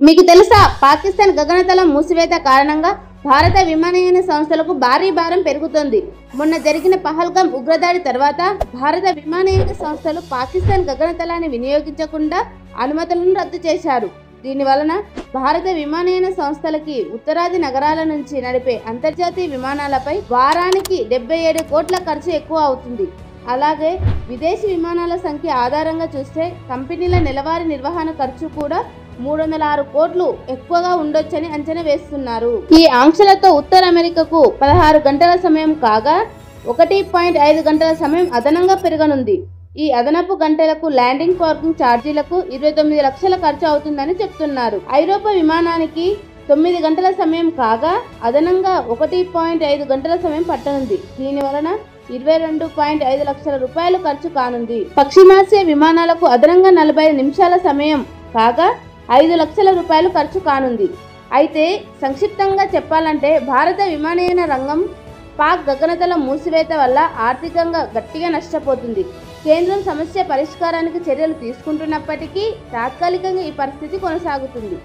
మీకు తెలుసా, పాకిస్తాన్ గగనతలం మూసివేత కారణంగా భారత విమానయాన సంస్థలకు భారీ భారం పెరుగుతోంది. మొన్న జరిగిన పహల్గామ్ ఉగ్రదాడి తర్వాత భారత విమానయాన సంస్థలు పాకిస్తాన్ గగనతలాన్ని వినియోగించకుండా అనుమతులను రద్దు చేశారు. దీని వలన భారత విమానయాన సంస్థలకి ఉత్తరాది నగరాల నుంచి నడిపే అంతర్జాతీయ విమానాలపై వారానికి 77 కోట్ల ఖర్చు ఎక్కువ అవుతుంది. అలాగే విదేశీ విమానాల సంఖ్య ఆధారంగా చూస్తే కంపెనీల నెలవారీ నిర్వహణ ఖర్చు కూడా 306 కోట్లు ఎక్కువగా ఉండొచ్చని అంచనా వేస్తున్నారు. ఈ ఆంక్షలతో ఉత్తర అమెరికాకు 16 గంటల సమయం కాగా 1.5 గంటల సమయం అదనంగా పెరగనుంది. ఈ అదనపు గంటలకు ల్యాండింగ్ పార్కింగ్ ఛార్జీలకు 29 లక్షల ఖర్చు అవుతుందని చెప్తున్నారు. ఐరోపా విమానానికి 9 గంటల సమయం కాగా అదనంగా 1.5 గంటల సమయం పట్టనుంది. దీని వలన 22.5 లక్షల రూపాయలు ఖర్చు కానుంది. పశ్చిమాసియా విమానాలకు అదనంగా 45 నిమిషాల సమయం కాగా 5 లక్షల రూపాయలు ఖర్చు కానుంది. అయితే సంక్షిప్తంగా చెప్పాలంటే భారత విమానయాన రంగం పాక్ గగనతల మూసివేత వల్ల ఆర్థికంగా గట్టిగా నష్టపోతుంది. కేంద్రం సమస్య పరిష్కారానికి చర్యలు తీసుకుంటున్నప్పటికీ తాత్కాలికంగా ఈ పరిస్థితి కొనసాగుతుంది.